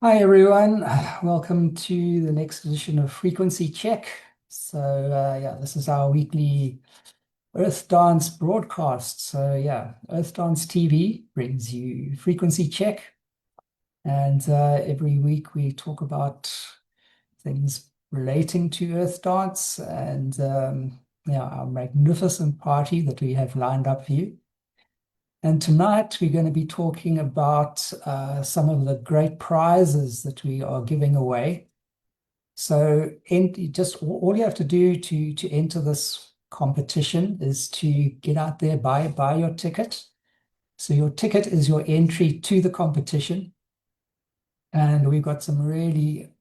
Hi everyone, welcome to the next edition of Frequency Check. Yeah, this is our weekly Earthdance broadcast. Earthdance TV brings you Frequency Check, and every week we talk about things relating to Earthdance and our magnificent party that we have lined up for you. And tonight we're going to be talking about some of the great prizes that we are giving away. So just all you have to do to enter this competition is to get out there, buy your ticket. So your ticket is your entry to the competition. And we've got some really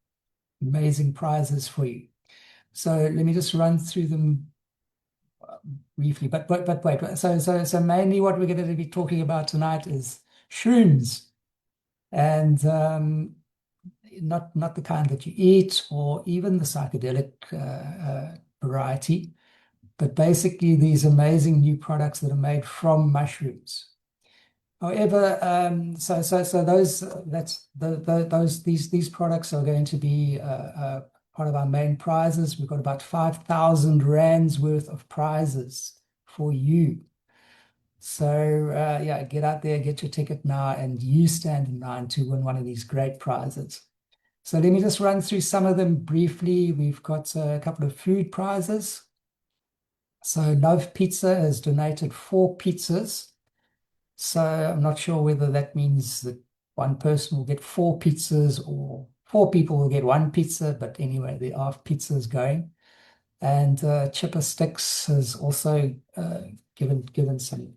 amazing prizes for you. So let me just run through them briefly, but wait. So mainly what we're going to be talking about tonight is shrooms, and not the kind that you eat or even the psychedelic variety, but basically these amazing new products that are made from mushrooms. However, these products are going to be part of our main prizes. We've got about 5,000 rands worth of prizes for you. So yeah, get out there, get your ticket now, and you stand in line to win one of these great prizes. So let me just run through some of them briefly. We've got a couple of food prizes. So Love Pizza has donated 4 pizzas. So I'm not sure whether that means that one person will get 4 pizzas or 4 people will get 1 pizza, but anyway, there are pizzas going. And Chipper Sticks has also given some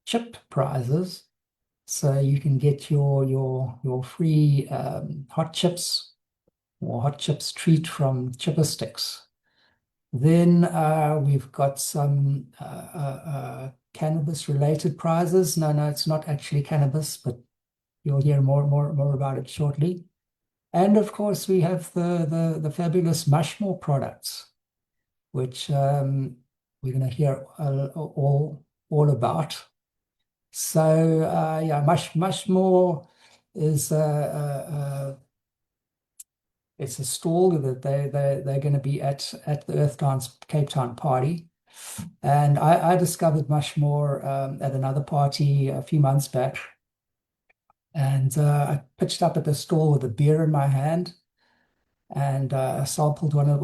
chip prizes, so you can get your free hot chips or hot chips treat from Chipper Sticks. Then we've got some cannabis-related prizes. No, it's not actually cannabis, but you'll hear more about it shortly. And of course, we have the fabulous Mushmore products, which we're going to hear all about. So yeah, Mushmore is it's a stall that they're going to be at the Earthdance Cape Town party. And I discovered Mushmore at another party a few months back. And I pitched up at the stall with a beer in my hand, and I sampled one of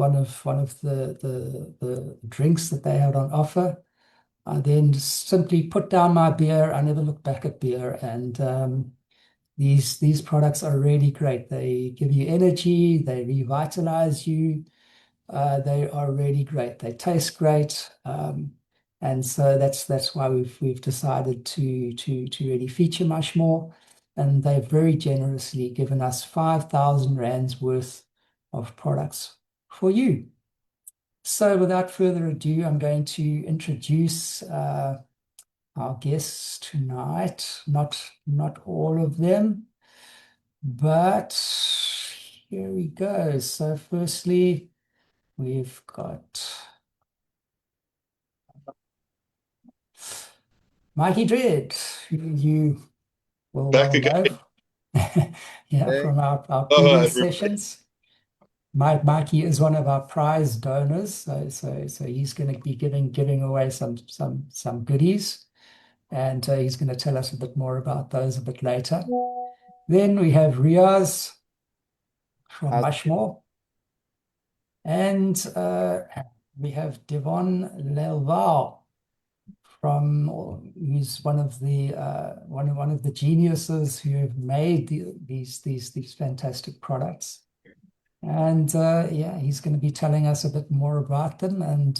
the drinks that they had on offer. I then simply put down my beer. I never looked back at beer, and these products are really great. They give you energy, they revitalize you. They are really great. They taste great, and so that's why we've decided to really feature much more. And they've very generously given us 5,000 rands worth of products for you. So without further ado, I'm going to introduce our guests tonight. Not all of them, but here we go. So firstly, we've got Mikey Dread, who you will Back well again. know yeah, Hey. from our Hello, previous everybody. sessions. Mikey is one of our prize donors, so he's going to be giving away some goodies, and he's going to tell us a bit more about those a bit later. Then we have Riaz from How's Mushmore, and we have Devon Lelval from who's one of the geniuses who have made these fantastic products. And yeah, he's going to be telling us a bit more about them and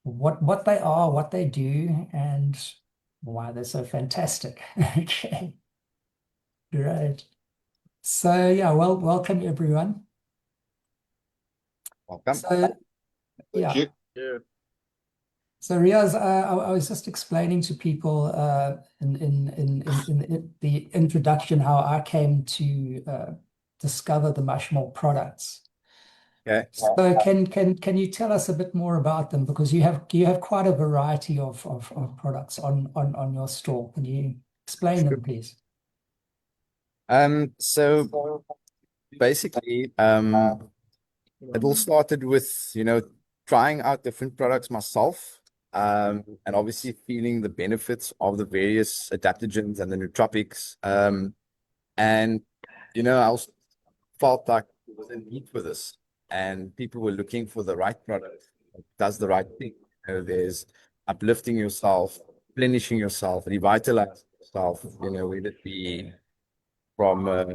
what they are, what they do, and why they're so fantastic. Okay, great. So yeah, well, welcome everyone. welcome? So Thank yeah, you. Yeah. so Riaz, I was just explaining to people in the introduction how I came to discover the Mushmore products. Okay. So can you tell us a bit more about them? Because you have quite a variety of products on your store. Can you explain Sure. them, please? So basically, it all started with, trying out different products myself, and obviously feeling the benefits of the various adaptogens and the nootropics. And, I also felt like there was a need for this, and people were looking for the right product that does the right thing. There's uplifting yourself, replenishing yourself, revitalizing yourself, whether it be from a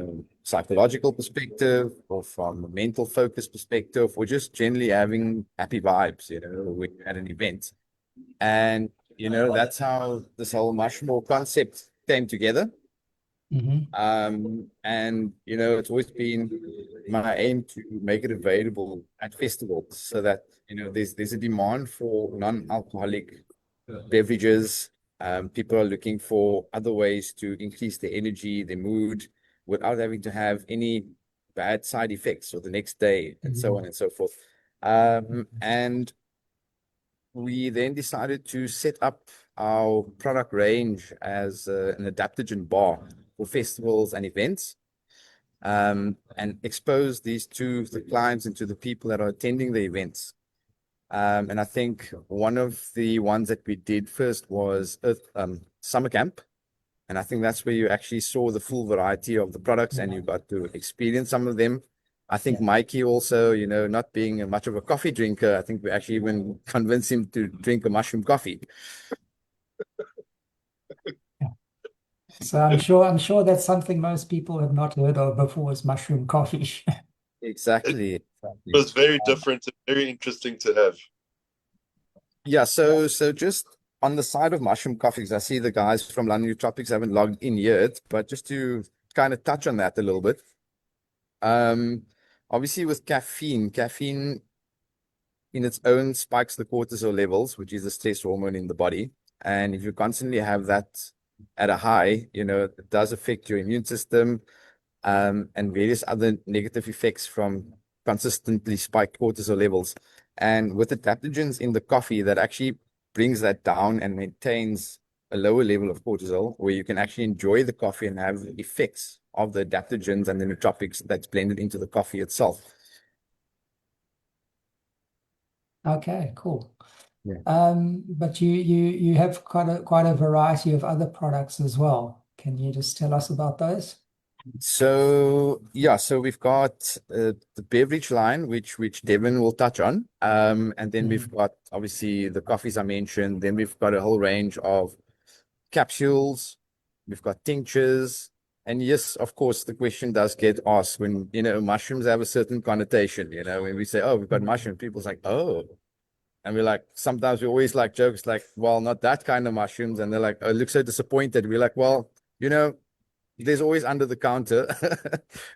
psychological perspective or from a mental focus perspective, or just generally having happy vibes, when you're at an event. And, that's how this whole mushroom oil concept came together. Hmm. And it's always been my aim to make it available at festivals so that there's a demand for non-alcoholic beverages. People are looking for other ways to increase their energy, their mood, without having to have any bad side effects or the next day, and so on and so forth. And we then decided to set up our product range as an adaptogen bar for festivals and events, and expose these to the clients and to the people that are attending the events. And I think one of the ones that we did first was Summer Camp. And I think that's where you actually saw the full variety of the products and you got to experience some of them. I think Yeah. Mikey also, not being much of a coffee drinker, I think we actually even convinced him to drink a mushroom coffee. Yeah. So I'm sure that's something most people have not heard of before is mushroom coffee. Exactly. It Exactly. was very different and very interesting to have. Yeah, so just on the side of mushroom coffees, I see the guys from London Nootropics haven't logged in yet, but just to kind of touch on that a little bit. Um, Obviously with caffeine in its own spikes the cortisol levels, which is the stress hormone in the body. And if you constantly have that at a high, it does affect your immune system, and various other negative effects from consistently spiked cortisol levels. And with adaptogens in the coffee, that actually brings that down and maintains a lower level of cortisol, where you can actually enjoy the coffee and have the effects of the adaptogens and the nootropics that's blended into the coffee itself. Okay, cool. Yeah. But you have quite a variety of other products as well. Can you just tell us about those? So yeah, so we've got the beverage line, which Devin will touch on, and then we've got obviously the coffees I mentioned. Then we've got a whole range of capsules. We've got tinctures, and yes, of course, the question does get asked when mushrooms have a certain connotation. When we say, "Oh, we've got mushroom," people's like, "Oh," and we're like, sometimes we always like jokes like, "Well, not that kind of mushrooms," and they're like, "Oh, look so disappointed." We're like, "Well, you know." There's always under the counter,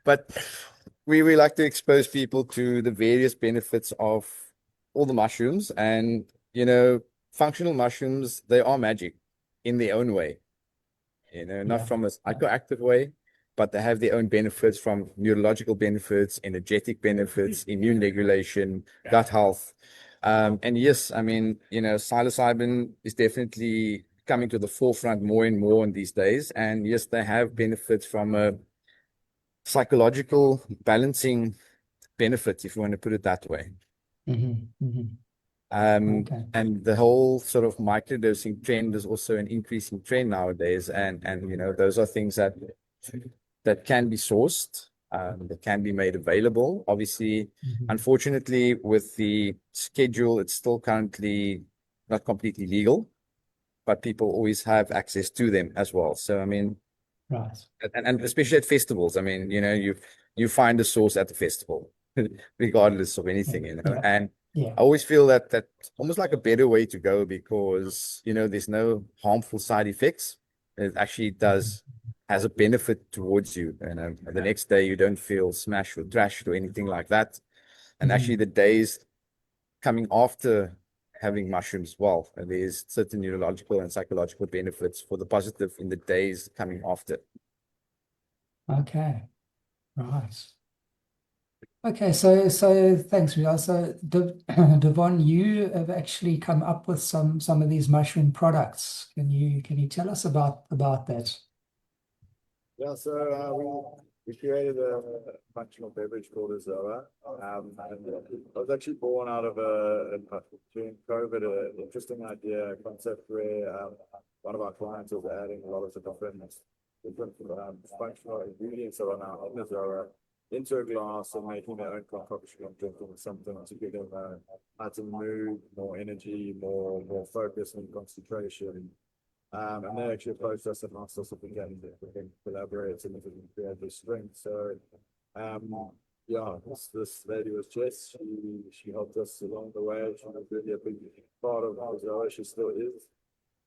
but we like to expose people to the various benefits of all the mushrooms. And functional mushrooms, they are magic in their own way, not Yeah. from a psychoactive way, but they have their own benefits, from neurological benefits, energetic benefits, immune regulation, gut health. And yes, I mean, psilocybin is definitely coming to the forefront more and more in these days. And yes, they have benefits from a psychological balancing benefit, if you want to put it that way. Hmm. Okay. And the whole sort of microdosing trend is also an increasing trend nowadays. And those are things that can be sourced, that can be made available. Obviously, Hmm. unfortunately, with the schedule, it's still currently not completely legal, but people always have access to them as well. So, I mean, Right. and especially at festivals, I mean, you find a source at the festival, regardless of Yeah. anything. Yeah. And Yeah. I always feel that almost like a better way to go, because there's no harmful side effects. It actually Mhm. has a benefit towards you. And the next day you don't feel smashed or trashed or anything like that. And actually Mhm. the days coming after having mushrooms, well, there's certain neurological and psychological benefits for the positive in the days coming after. Okay. Right. Okay, so thanks, Ria. So Devon, you have actually come up with some of these mushroom products. Can you tell us about that? Yeah, so we created a functional beverage called a Zoa. And I was actually born out of during COVID, an interesting idea, a concept where one of our clients was adding a lot of the different functional ingredients that are now in the Zoa into a glass and making their own concoction and drinking something to give them a heightened mood, more energy, more focus and concentration. And they actually approached us and asked us if we can collaborate and if we can create this drink. So, yeah, this lady was Jess. She helped us along the way. She was really a big part of Zoa. She still is.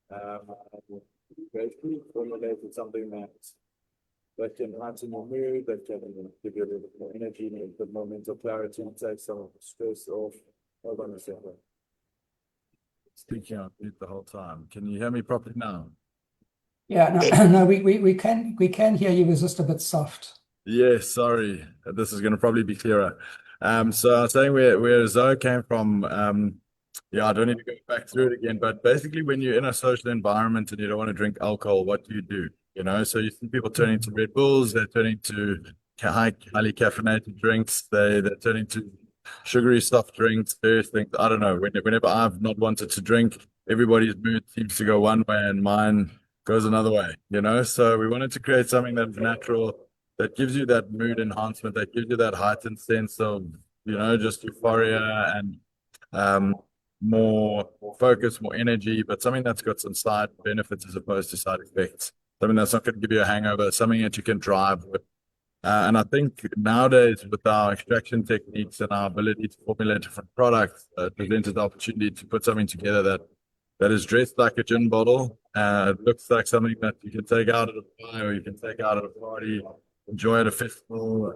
And basically formulated something that can heighten your mood, that can give you a little bit more energy, a bit more mental clarity, and take some of the stress off. Hold on a second. Speaking on mute the whole time. Can you hear me properly now? Yeah, no, no, we can hear you. It was just a bit soft. Yes, sorry. This is going to probably be clearer. So I was saying where Zoe came from, yeah, I don't need to go back through it again, but basically when you're in a social environment and you don't want to drink alcohol, what do you do? You know, so you see people turning to Red Bulls, they're turning to highly caffeinated drinks, they're turning to sugary soft drinks, various things. I don't know. Whenever I've not wanted to drink, everybody's mood seems to go one way and mine goes another way, you know? So we wanted to create something that's natural, that gives you that mood enhancement, that gives you that heightened sense of, you know, just euphoria and more focus, more energy, but something that's got some side benefits as opposed to side effects. Something that's not going to give you a hangover, something that you can drive with. And I think nowadays, with our extraction techniques and our ability to formulate different products, it presents the opportunity to put something together that is dressed like a gin bottle. It looks like something that you can take out at a bar or you can take out at a party, enjoy at a festival,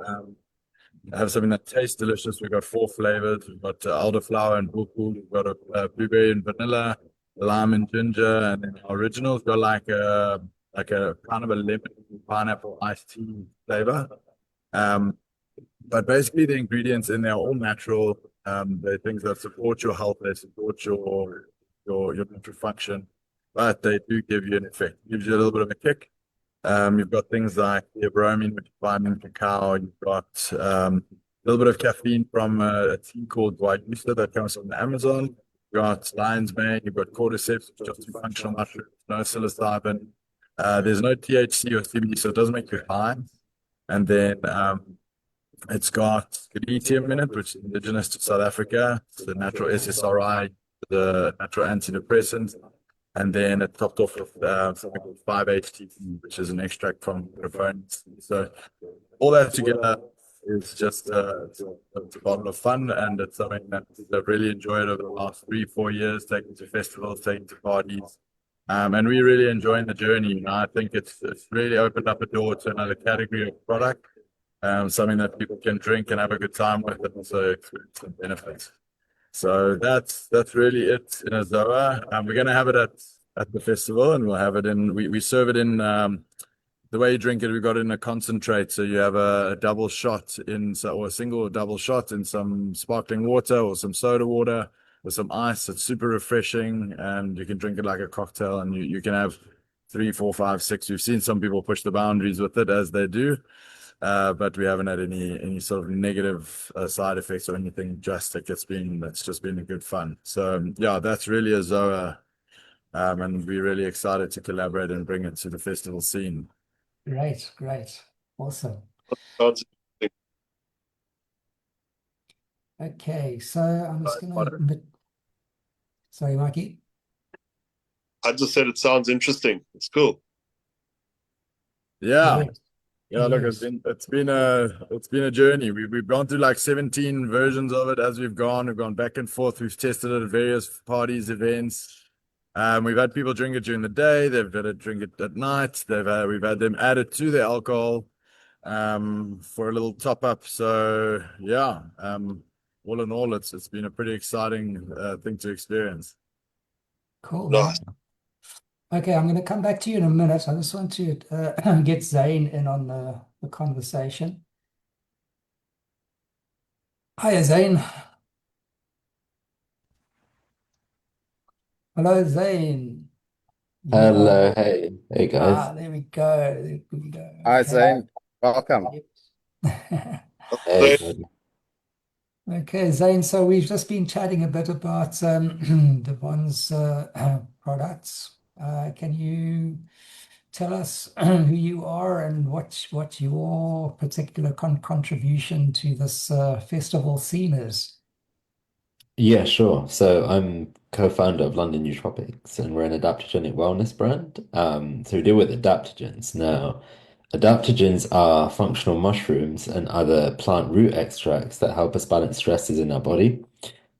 have something that tastes delicious. We've got 4 flavors. We've got elderflower and buku. We've got a blueberry and vanilla, lime and ginger, and then our originals got like a kind of a lemon pineapple iced tea flavor. Um, but basically the ingredients in there are all natural. They're things that support your health, they support your natural function, but they do give you an effect. Gives you a little bit of a kick. You've got things like the bromine, which is vitamin cacao. You've got a little bit of caffeine from a tea called Guayusa that comes from the Amazon. You've got lion's mane. You've got cordyceps, which is just functional mushrooms. No psilocybin. There's no THC or CBD, so it doesn't make you high. And then it's got lithium in it, which is indigenous to South Africa. It's the natural SSRI, the natural antidepressant. And then it topped off with something called 5-HTP, which is an extract from graphones. So all that together is just it's a bottle of fun, and it's something that I've really enjoyed over the last 3-4 years, taking to festivals, taking to parties. And we're really enjoying the journey. You know, I think it's really opened up a door to another category of product, something that people can drink and have a good time with and also experience some benefits. So that's really it in Azoa. We're going to have it at the festival, and we'll have it in. We serve it in the way you drink it. We've got it in a concentrate, so you have a double shot or a single or double shot in some sparkling water or some soda water with some ice. It's super refreshing, and you can drink it like a cocktail. And you can have 3, 4, 5, 6. We've seen some people push the boundaries with it, as they do. But we haven't had any sort of negative side effects or anything drastic. That's just been a good fun. So yeah, that's really a Zoa, and we're really excited to collaborate and bring it to the festival scene. Great, great, awesome. Sounds interesting. Okay, so I'm just gonna. Sorry, Mikey. I just said it sounds interesting. It's cool. Yeah. Yes, Yeah, look, yes. it's been a journey. We've gone through like 17 versions of it as we've gone. We've gone back and forth. We've tested it at various parties, events. We've had people drink it during the day. They've had to drink it at night. We've had them add it to the alcohol for a little top up. So yeah, all in all, it's been a pretty exciting thing to experience. Cool, Nice. man. Okay, I'm going to come back to you in a minute. I just want to get Zane in on the conversation. Hi, Zane. Hello, Zane. You Hello, are. hey guys. There we go. There we go. Hi, Okay. Zane. Welcome. Yep. Hey, They- good. Okay, Zane. So we've just been chatting a bit about Devon's products. Can you tell us who you are and what your particular contribution to this festival scene is? Yeah, sure. So I'm co-founder of London Nootropics, and we're an adaptogenic wellness brand. So we deal with adaptogens. Now, adaptogens are functional mushrooms and other plant root extracts that help us balance stresses in our body,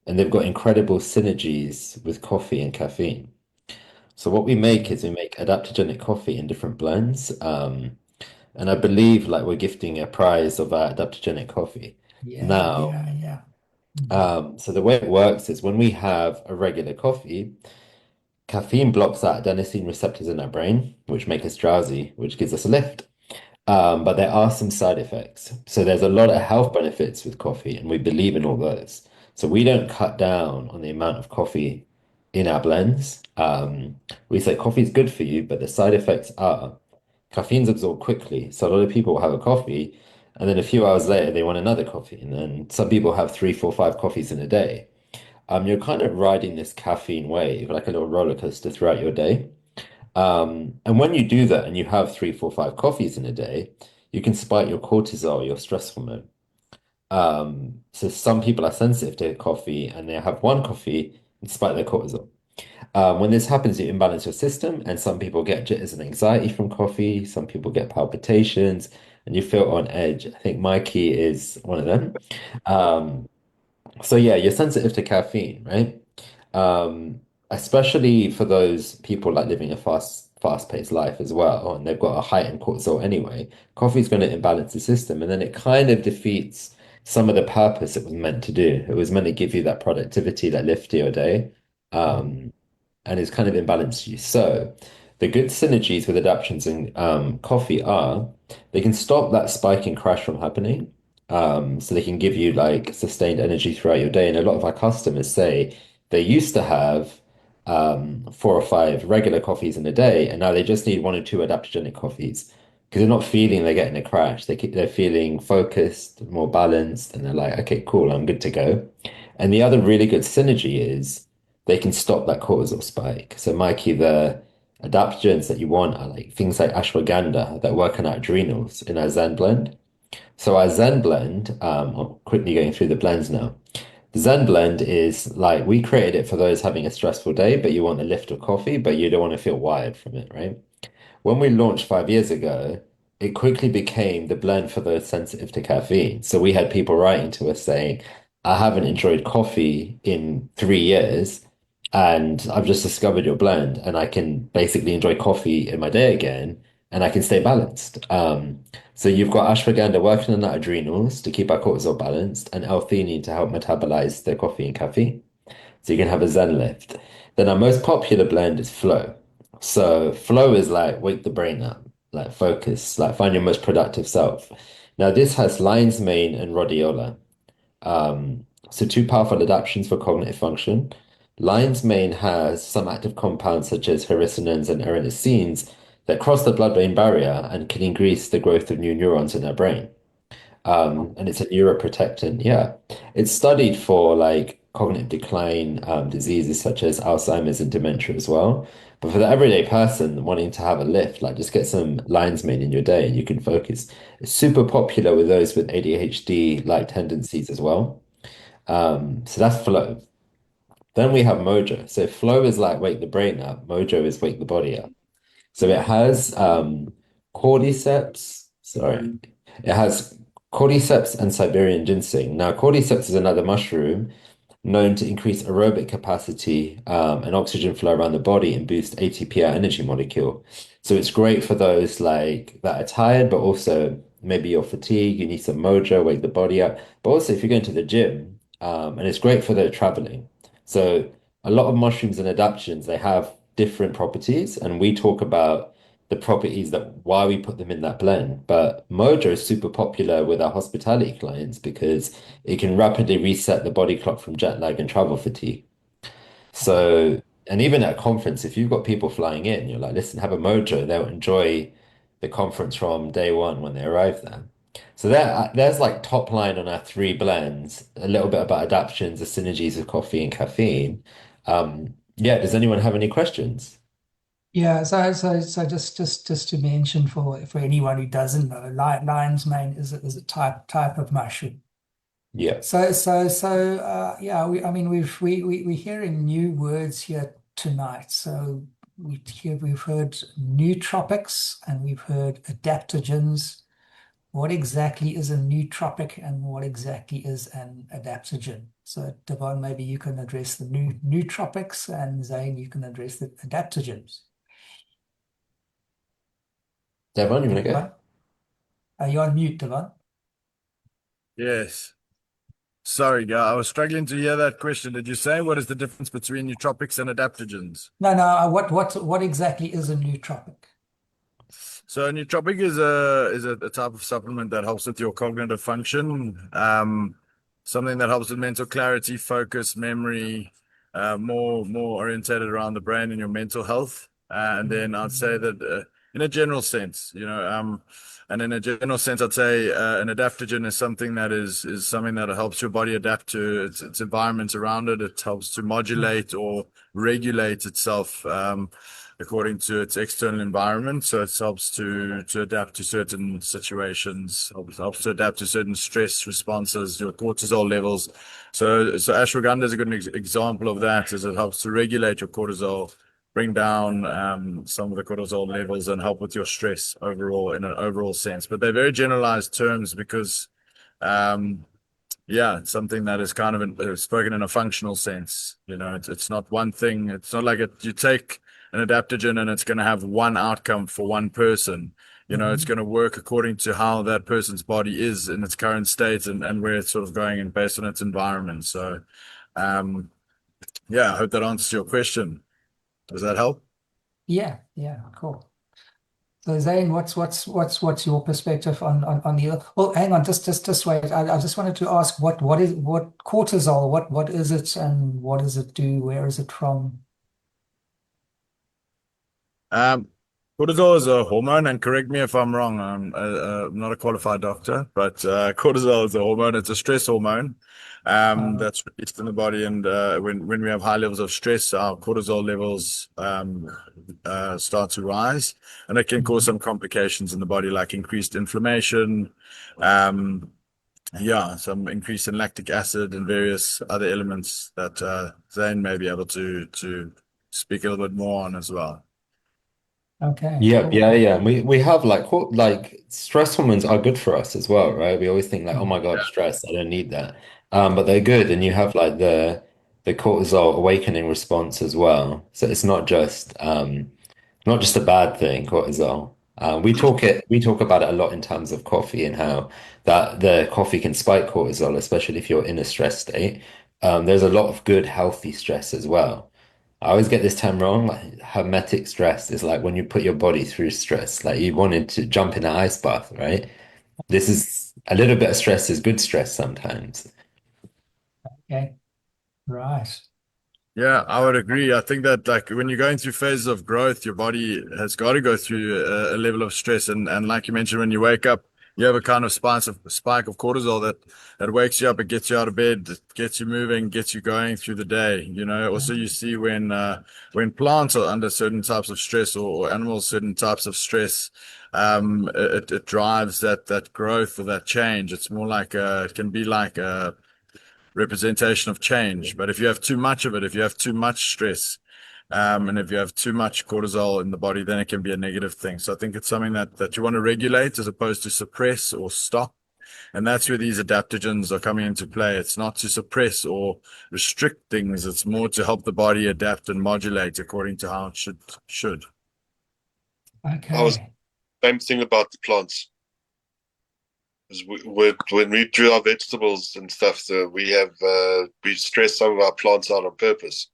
and they've got incredible synergies with coffee and caffeine. So what we make is we make adaptogenic coffee in different blends. And I believe like we're gifting a prize of our adaptogenic coffee. Yeah, Now, yeah, yeah. Mhm. So the way it works is when we have a regular coffee, caffeine blocks out adenosine receptors in our brain, which make us drowsy, which gives us a lift. But there are some side effects. So there's a lot of health benefits with coffee, and we believe in all those. So we don't cut down on the amount of coffee in our blends. We say coffee is good for you, but the side effects are caffeine's absorbed quickly. So a lot of people will have a coffee, and then a few hours later they want another coffee. And then some people have three, four, five coffees in a day. You're kind of riding this caffeine wave like a little roller coaster throughout your day. And when you do that and you have three, four, five coffees in a day, you can spike your cortisol, your stress hormone. So some people are sensitive to coffee and they have one coffee and spike their cortisol. When this happens, you imbalance your system, and some people get jitters and anxiety from coffee. Some people get palpitations, and you feel on edge. I think Mikey is one of them. Um, so yeah, you're sensitive to caffeine, right? Um, Especially for those people like living a fast-paced life as well, and they've got a heightened cortisol anyway. Coffee's going to imbalance the system, and then it kind of defeats some of the purpose it was meant to do. It was meant to give you that productivity, that lift to your day. Um, and it's kind of imbalanced you. So the good synergies with adaptions in coffee are they can stop that spike and crash from happening. So they can give you like sustained energy throughout your day. And a lot of our customers say they used to have four or five regular coffees in a day, and now they just need one or two adaptogenic coffees because they're not feeling they're getting a crash. They're feeling focused, more balanced, and they're like, okay, cool, I'm good to go. And the other really good synergy is they can stop that cortisol spike. So, Mikey, the adaptogens that you want are like things like ashwagandha that work on our adrenals in our Zen blend. So, our Zen blend, I'm quickly going through the blends now. The Zen blend is like we created it for those having a stressful day, but you want a lift of coffee, but you don't want to feel wired from it, right? When we launched 5 years ago, it quickly became the blend for those sensitive to caffeine. So we had people writing to us saying, I haven't enjoyed coffee in 3 years, and I've just discovered your blend, and I can basically enjoy coffee in my day again, and I can stay balanced. So you've got ashwagandha working on our adrenals to keep our cortisol balanced, and L-theanine to help metabolize the coffee and caffeine so you can have a Zen lift. Then our most popular blend is flow. So flow is like wake the brain up, like focus, like find your most productive self. Now this has lion's mane and rhodiola. So two powerful adaptions for cognitive function. Lion's mane has some active compounds such as hyrisinogens and erinacines that cross the blood-brain barrier and can increase the growth of new neurons in our brain. And it's a neuroprotectant. Yeah. It's studied for like cognitive decline, diseases such as Alzheimer's and dementia as well. But for the everyday person wanting to have a lift, like just get some lion's mane in your day and you can focus. It's super popular with those with ADHD-like tendencies as well. So that's flow. Then we have mojo. So flow is like wake the brain up. Mojo is wake the body up. So it has cordyceps. Sorry, it has cordyceps and Siberian ginseng. Now, cordyceps is another mushroom known to increase aerobic capacity and oxygen flow around the body and boost ATP, our energy molecule. So it's great for those like that are tired, but also maybe you're fatigued, you need some mojo, wake the body up. But also if you're going to the gym, and it's great for the traveling. So a lot of mushrooms and adaptogens, they have different properties, and we talk about the properties that why we put them in that blend. But Mojo is super popular with our hospitality clients because it can rapidly reset the body clock from jet lag and travel fatigue. So, and even at a conference, if you've got people flying in, you're like, listen, have a Mojo, they'll enjoy the conference from day one when they arrive there. So there's like top line on our three blends, a little bit about adaptogens, the synergies of coffee and caffeine. Yeah, does anyone have any questions? Yeah, so just to mention for anyone who doesn't know, lion's mane is a type of mushroom. Yeah. Yeah, I mean we're hearing new words here tonight. So we've heard nootropics and we've heard adaptogens. What exactly is a nootropic and what exactly is an adaptogen? So Devon, maybe you can address the nootropics, and Zane, you can address the adaptogens. Devon, you want to go? Devon, are you on mute, Devon? Yes. Sorry, guy. I was struggling to hear that question. Did you say what is the difference between nootropics and adaptogens? No. What exactly is a nootropic? So a nootropic is a type of supplement that helps with your cognitive function. Something that helps with mental clarity, focus, memory, more orientated around the brain and your mental health. And then I'd say that in a general sense, and in a general sense, I'd say an adaptogen is something that is something that helps your body adapt to its environment around it. It helps to modulate or regulate itself according to its external environment. So it helps to adapt to certain situations, helps to adapt to certain stress responses, your cortisol levels. So ashwagandha is a good example of that, as it helps to regulate your cortisol, bring down some of the cortisol levels and help with your stress overall in an overall sense. But they're very generalized terms because yeah, it's something that is kind of spoken in a functional sense. It's not one thing. It's not like you take an adaptogen and it's going to have one outcome for one person. It's going to work according to how that person's body is in its current state and where it's sort of going and based on its environment. So, yeah, I hope that answers your question. Does that help? Yeah, cool. So Zane, what's your perspective on the well, hang on, just wait. I just wanted to ask what cortisol, what is it and what does it do? Where is it from? Cortisol is a hormone, and correct me if I'm wrong. I'm not a qualified doctor, but cortisol is a hormone. It's a stress hormone that's released in the body, and when we have high levels of stress, our cortisol levels start to rise, and it can cause some complications in the body, like increased inflammation, yeah, some increase in lactic acid and various other elements that Zane may be able to speak a little bit more on as well. Okay, Yeah, cool. yeah. And we have like stress hormones are good for us as well, right? We always think like, oh my God, stress, I don't need that. But they're good, and you have like the cortisol awakening response as well. So it's not just a bad thing, cortisol. We talk about it a lot in terms of coffee and how that the coffee can spike cortisol, especially if you're in a stress state. There's a lot of good, healthy stress as well. I always get this term wrong. Like hermetic stress is like when you put your body through stress, like you wanted to jump in an ice bath, right? This is a little bit of stress is good stress sometimes. Okay, right. Yeah, I would agree. I think that like when you're going through phases of growth, your body has got to go through a level of stress, and like you mentioned, when you wake up, you have a kind of spike of cortisol that wakes you up, it gets you out of bed, it gets you moving, gets you going through the day. Also you see when plants are under certain types of stress or animals certain types of stress, it drives that growth or that change. It's more like it can be like a representation of change. But if you have too much of it, if you have too much stress, and if you have too much cortisol in the body, then it can be a negative thing. So I think it's something that you want to regulate as opposed to suppress or stop. And that's where these adaptogens are coming into play. It's not to suppress or restrict things. It's more to help the body adapt and modulate according to how it should. I was Okay. same thing about the plants. 'Cause when we drew our vegetables and stuff, so we stress some of our plants out on purpose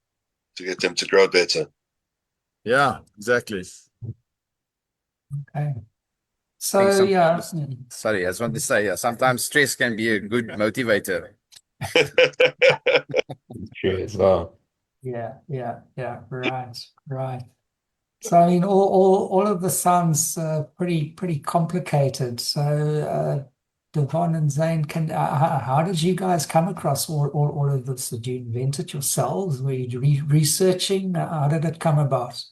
to get them to grow better. Yeah, exactly. Okay. I think So yeah, sorry, I just want to say, sometimes stress can be a good motivator. True as well. yeah. Right, right. So I mean, all of this sounds pretty complicated. So Devon and Zane, how did you guys come across all of this? Did you invent it yourselves? Were you researching? How did it come about?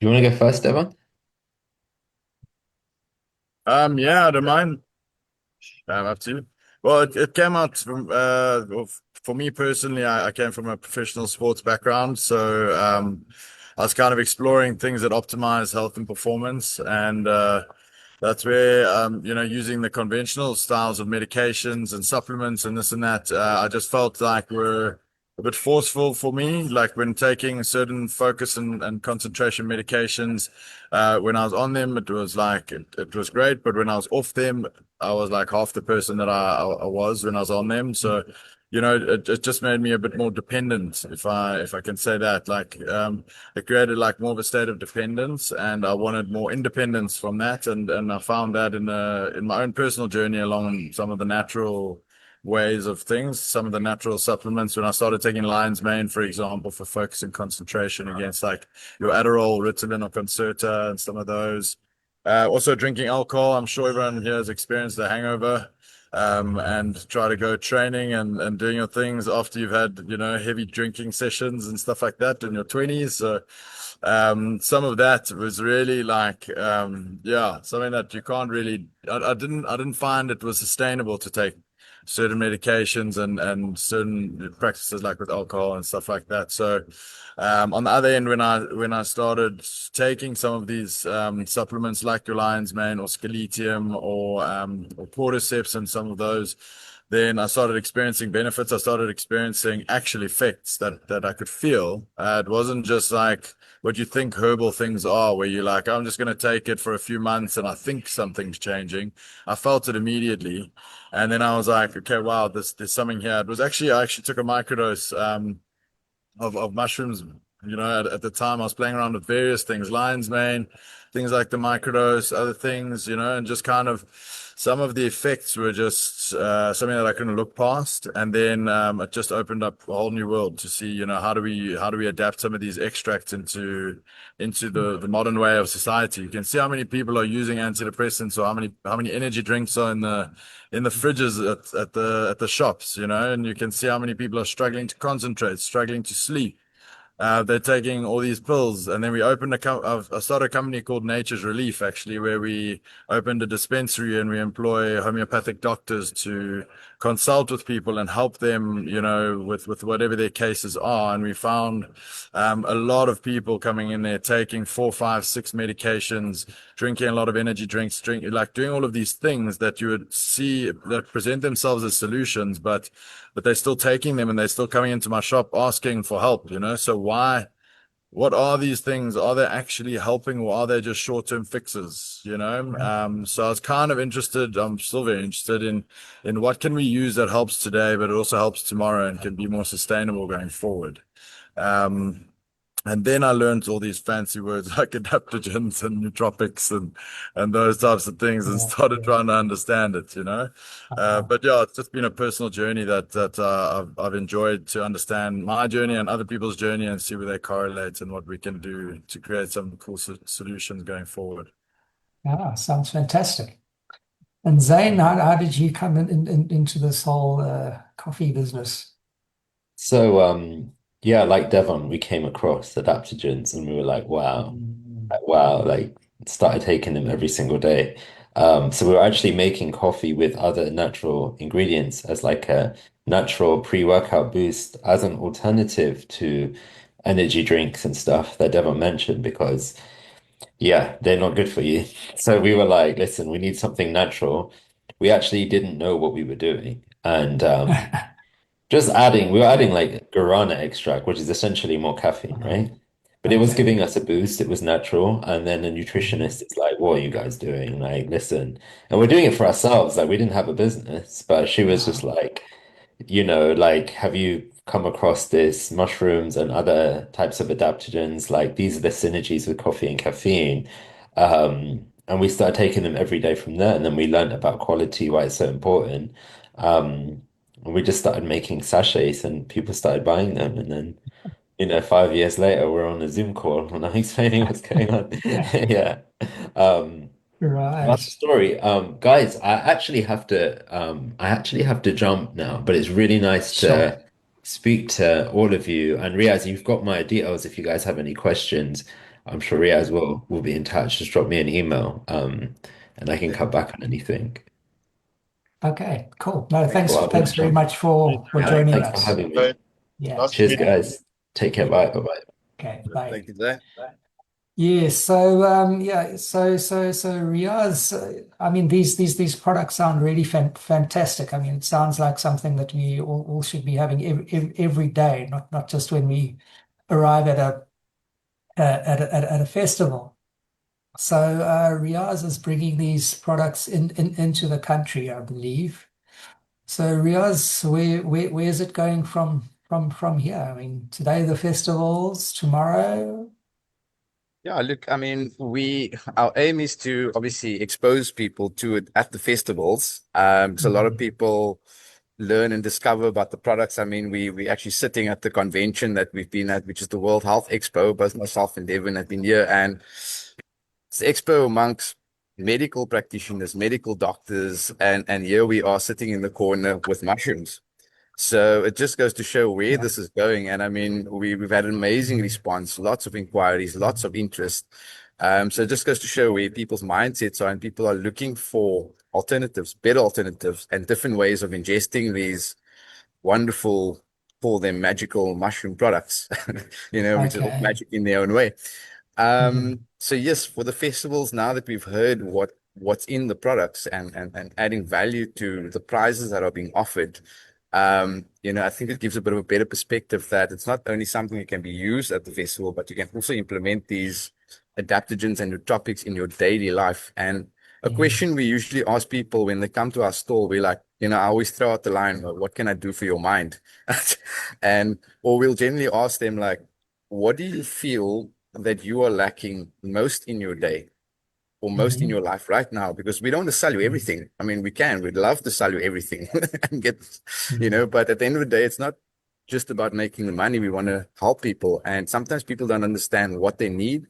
You want to go first, Devon? Yeah, I don't mind. Up to you. Well, it came out from well, for me personally, I came from a professional sports background, so I was kind of exploring things that optimize health and performance, and that's where using the conventional styles of medications and supplements and this and that, I just felt like were a bit forceful for me. Like when taking certain focus and concentration medications, when I was on them, it was like it was great, but when I was off them, I was like half the person that I was when I was on them. So, it just made me a bit more dependent, if I can say that. Like, it created like more of a state of dependence, and I wanted more independence from that. And I found that in my own personal journey along some of the natural ways of things, some of the natural supplements. When I started taking lion's mane, for example, for focus and concentration against like your Adderall, Ritalin, or Concerta, and some of those. Also drinking alcohol. I'm sure everyone here has experienced the hangover, and try to go training and doing your things after you've had, heavy drinking sessions and stuff like that in your 20s. So, some of that was really like, yeah, something that you can't really, I didn't find it was sustainable to take certain medications and certain practices like with alcohol and stuff like that. So, on the other end, when I started taking some of these supplements like your lion's mane or scaletium or cordyceps and some of those, then I started experiencing benefits. I started experiencing actual effects that I could feel. It wasn't just like what you think herbal things are, where you're like, I'm just going to take it for a few months and I think something's changing. I felt it immediately. And then I was like, okay, wow, there's something here. I actually took a microdose of mushrooms. At the time I was playing around with various things, lion's mane, things like the microdose, other things, and just kind of some of the effects were just something that I couldn't look past. And then it just opened up a whole new world to see, how do we adapt some of these extracts into the modern way of society. You can see how many people are using antidepressants, or how many energy drinks are in the fridges at the shops, and you can see how many people are struggling to concentrate, struggling to sleep. They're taking all these pills, and then we opened I started a company called Nature's Relief, actually, where we opened a dispensary and we employ homeopathic doctors to consult with people and help them, with whatever their cases are. And we found a lot of people coming in there taking 4, 5, 6 medications, drinking a lot of energy drinks, doing all of these things that you would see that present themselves as solutions, but they're still taking them and they're still coming into my shop asking for help, So what are these things? Are they actually helping, or are they just short-term fixes, So I was kind of interested, I'm still very interested in what can we use that helps today, but it also helps tomorrow and can be more sustainable going forward. And then I learned all these fancy words like adaptogens and nootropics and those types of things, and started trying to understand it. But yeah, it's just been a personal journey that I've enjoyed to understand my journey and other people's journey and see where they correlate and what we can do to create some cool solutions going forward. Sounds fantastic. And Zane, how did you come into this whole coffee business? So, yeah, like Devon, we came across adaptogens and we were like, wow, like started taking them every single day. So we were actually making coffee with other natural ingredients as like a natural pre-workout boost as an alternative to energy drinks and stuff that Devon mentioned because yeah, they're not good for you. So we were like, listen, we need something natural. We actually didn't know what we were doing. And we were adding like guarana extract, which is essentially more caffeine, right? But it was Okay. giving us a boost. It was natural. And then the nutritionist is like, what are you guys doing? Like, listen. And we're doing it for ourselves. Like, we didn't have a business, but she was just like, like, have you come across this mushrooms and other types of adaptogens, like these are the synergies with coffee and caffeine. And we started taking them every day from there. And then we learned about quality, why it's so important. And we just started making sachets and people started buying them. And then, 5 years later, we're on a Zoom call and I'm explaining what's going on. Yeah. Um, that's the Right. story. Guys, I actually have to jump now, but it's really nice Sure. to speak to all of you. And Riaz, you've got my details if you guys have any questions. I'm sure Riaz will be in touch. Just drop me an email, and I can come back on anything. Okay, cool. No, Cool, I'll thanks very jump. much for Yeah. joining Thanks for us. having me. Okay. Yeah. Nice to Cheers, meet you. guys. Take care. Bye. Bye-bye. Okay, Thank bye. you, Zay. Yes, so so Riaz, I mean these products sound really fantastic. I mean it sounds like something that we all should be having every day, not just when we arrive at a festival. So Riaz is bringing these products into the country, I believe. So Riaz, where is it going from here? I mean today the festivals, tomorrow. Yeah, look, I mean, our aim is to obviously expose people to it at the festivals. So a lot of people learn and discover about the products. I mean, we actually sitting at the convention that we've been at, which is the World Health Expo. Both myself and Devin have been here, and it's the expo amongst medical practitioners, medical doctors, and here we are sitting in the corner with mushrooms. So it just goes to show where Yeah. this is going. And I mean, we've had an amazing response, lots of inquiries, lots of interest. So it just goes to show where people's mindsets are, and people are looking for alternatives, better alternatives, and different ways of ingesting these wonderful, call them magical mushroom products, which is all Okay. magic in their own way. So yes, for the festivals, now that we've heard what's in the products and adding value to the prizes that are being offered, I think it gives a bit of a better perspective that it's not only something that can be used at the festival, but you can also implement these adaptogens and nootropics in your daily life. And a question we usually ask people when they come to our store, we're like, I always throw out the line, "Well, what can I do for your mind?" Or we'll generally ask them like, what do you feel that you are lacking most in your day or most in your life right now? Because we don't want to sell you everything. I mean, we'd love to sell you everything and get, but at the end of the day, it's not just about making the money. We want to help people. And sometimes people don't understand what they need.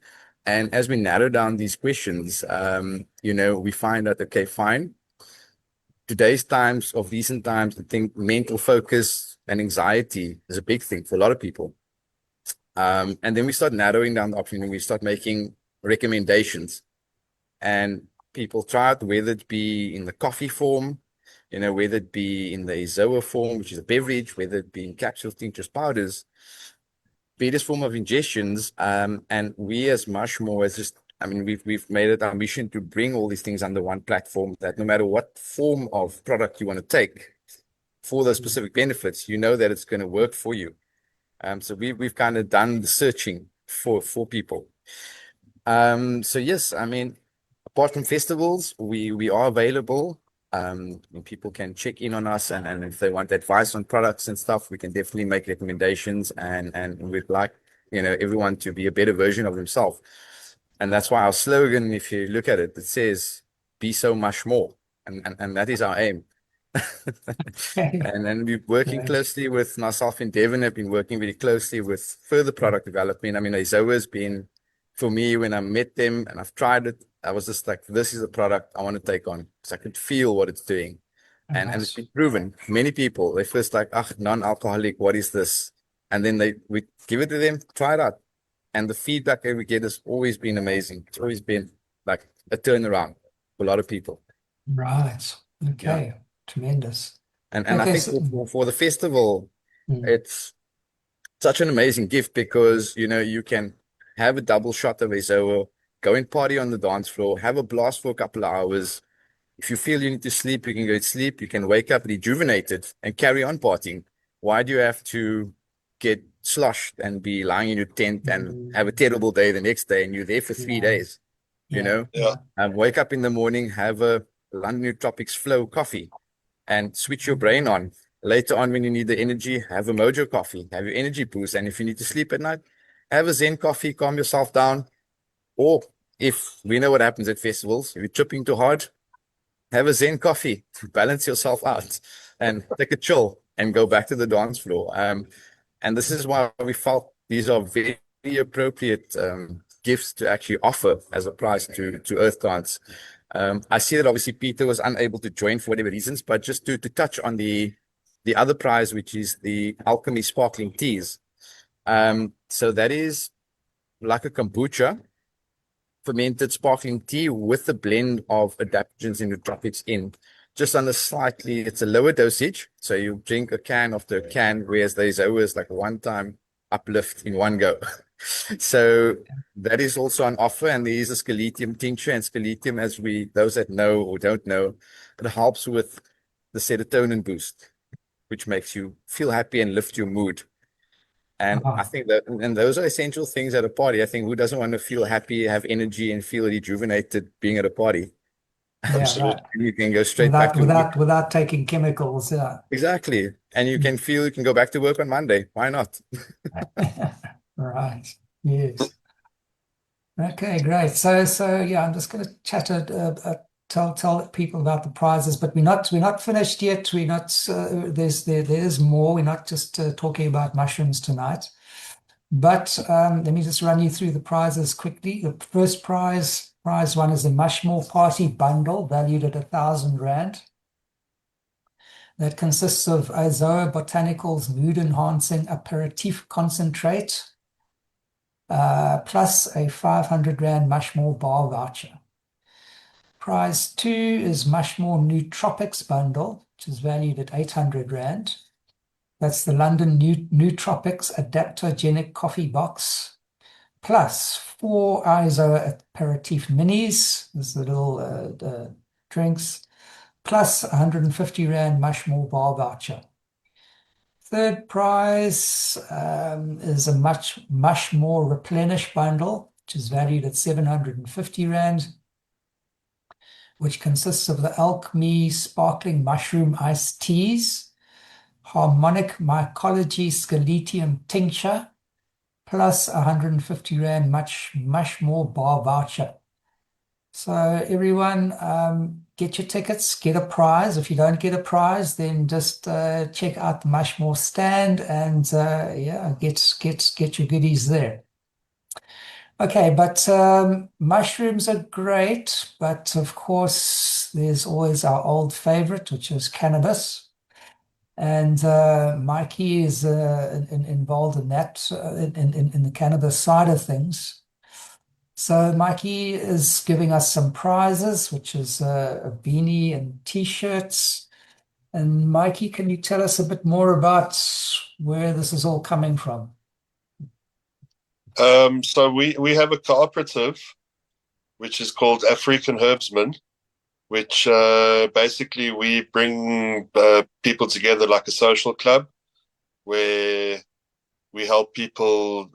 And as we narrow down these questions, we find out, okay, fine. Today's times of recent times, I think mental focus and anxiety is a big thing for a lot of people. And then we start narrowing down the option and we start making recommendations. And people try it, whether it be in the coffee form, whether it be in the Izoa form, which is a beverage, whether it be in capsules, tinctures, powders, various form of ingestions. And we as Mushmore has just, I mean, we've made it our mission to bring all these things under one platform, that no matter what form of product you want to take for those specific benefits, that it's going to work for you. So we've kind of done the searching for people. So yes, I mean, apart from festivals, we are available. People can check in on us, and if they want advice on products and stuff, we can definitely make recommendations, and we'd like everyone to be a better version of themselves. And that's why our slogan, if you look at it, it says "Be so much more," and that is our aim. And then we're working closely with myself and Devin have been working really closely with further product development. I mean, it's always been, for me, when I met them and I've tried it, I was just like, this is a product I want to take on, because I could feel what it's doing. And it's been proven. Many people, they first like, non-alcoholic, what is this? And then we give it to them, try it out. And the feedback that we get has always been amazing. It's always been like a turnaround for a lot of people. Right. Okay. Yeah. Tremendous. And I Okay, think for the festival, it's such an amazing gift, because you can have a double shot of Izoa, go and party on the dance floor, have a blast for a couple of hours. If you feel you need to sleep, you can go to sleep. You can wake up rejuvenated and carry on partying. Why do you have to get sloshed and be lying in your tent and have a terrible day the next day, and you're there for 3 days? Yeah. Wake up in the morning, have a London Nootropics Flow coffee, and switch your brain on Later on, when you need the energy, have a Mojo coffee, have your energy boost. And if you need to sleep at night, have a Zen coffee, calm yourself down. Or if we know what happens at festivals, if you're tripping too hard, have a Zen coffee to balance yourself out and take a chill and go back to the dance floor. And this is why we felt these are very appropriate gifts to actually offer as a prize to Earthdance. I see that obviously Peter was unable to join for whatever reasons, but just to touch on the other prize, which is the Alchemy Sparkling Teas. So that is like a kombucha, fermented sparkling tea with a blend of adaptogens and nootropics in. Just on the slightly, it's a lower dosage. So you drink a can after a can, whereas there's always like a one-time uplift in one go. So that is also on offer. And there is a scaletium tincture, and scaletium, as those that know or don't know, it helps with the serotonin boost, which makes you feel happy and lift your mood. And I think that, and those are essential things at a party. I think who doesn't want to feel happy, have energy, and feel rejuvenated being at a party? Yeah, Absolutely. right. And you can go straight back to work. Without taking chemicals, yeah. Exactly. And you can feel you can go back to work on Monday. Why not? Right. Yes. Okay, great. So yeah, I'm just going to tell people about the prizes, but we're not finished yet. We're not. There's more. We're not just talking about mushrooms tonight. But let me just run you through the prizes quickly. The first prize one is a Mushmore Party bundle valued at 1,000 Rand. That consists of Izoa Botanicals mood enhancing aperitif concentrate, plus a 500 Rand Mushmore bar voucher. Prize 2 is Mushmore Nootropics bundle, which is valued at 800 Rand. That's the London Nootropics adaptogenic coffee box, plus 4 Izoa aperitif minis, there's the little drinks, plus 150 Rand Mushmore bar voucher. Third prize is a Mushmore Replenish bundle, which is valued at 750 Rand, which consists of the Alchemy Sparkling Mushroom Iced Teas, Harmonic Mycology Scaletium Tincture, plus 150 Rand Mushmore bar voucher. So everyone, get your tickets, get a prize. If you don't get a prize, then just check out the Mushmore stand and yeah, get your goodies there. Okay, but mushrooms are great, but of course there's always our old favorite, which is cannabis. And Mikey is involved in that, in the cannabis side of things. So Mikey is giving us some prizes, which is a beanie and t-shirts. And Mikey, can you tell us a bit more about where this is all coming from? So we have a cooperative, which is called African Herbsmen, which basically we bring people together like a social club, where we help people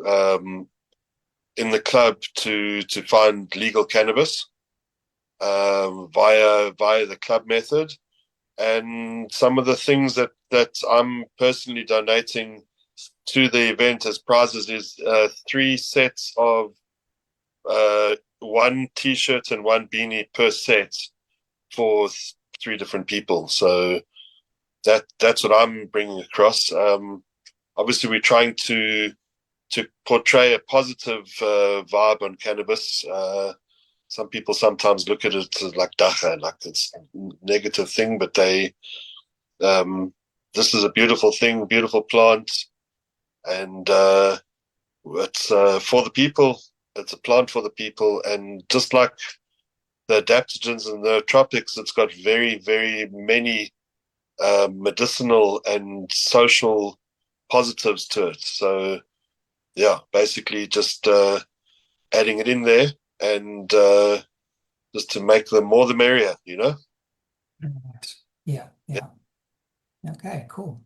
in the club to find legal cannabis via the club method. And some of the things that I'm personally donating to the event as prizes is 3 sets of 1 t-shirt and 1 beanie per set for 3 different people. So that's what I'm bringing across. Obviously, we're trying to portray a positive vibe on cannabis. Some people sometimes look at it like dacha, like it's a negative thing, but this is a beautiful thing, beautiful plant, and it's for the people. It's a plant for the people, and just like the adaptogens and the nootropics, it's got very, very many medicinal and social positives to it. So, yeah, basically just adding it in there and just to make them more the merrier, you know? Right. Yeah. Okay, cool.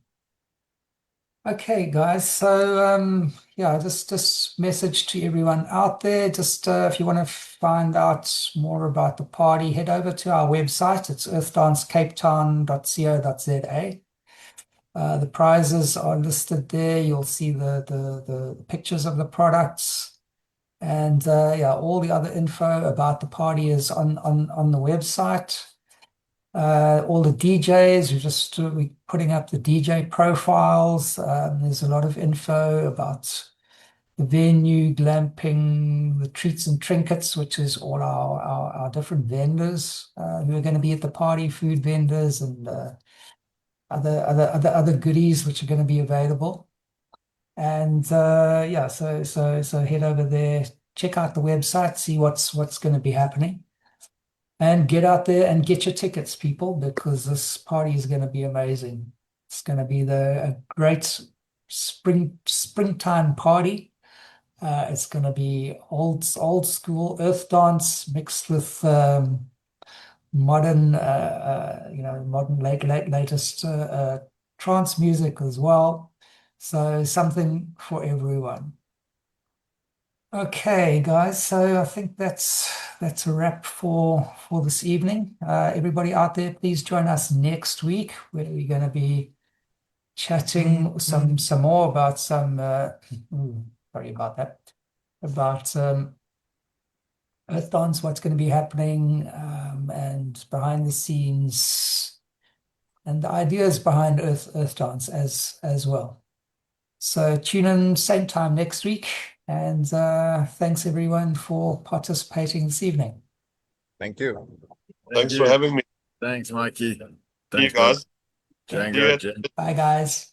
Okay, guys. So yeah, just message to everyone out there. Just if you want to find out more about the party, head over to our website. It's earthdancecapetown.co.za. The prizes are listed there. You'll see the pictures of the products. And yeah, all the other info about the party is on the website. All the DJs, we're putting up the DJ profiles. There's a lot of info about the venue, glamping, the treats and trinkets, which is all our different vendors who are going to be at the party, food vendors and other goodies which are going to be available. And yeah, so head over there, check out the website, see what's going to be happening. And get out there and get your tickets, people, because this party is going to be amazing. It's going to be a great springtime party. It's going to be old school earth dance mixed with modern, modern latest trance music as well. So something for everyone. Okay, guys. So I think that's a wrap for this evening. Everybody out there, please join us next week where we're going to be chatting some more about some. Sorry about that. About Earth Dance, what's going to be happening, and behind the scenes, and the ideas behind Earth Dance as well. So tune in same time next week. And thanks everyone for participating this evening. Thank you. Thanks for having me. Thanks, Mikey. See you Thanks, guys. Django. Bye, guys.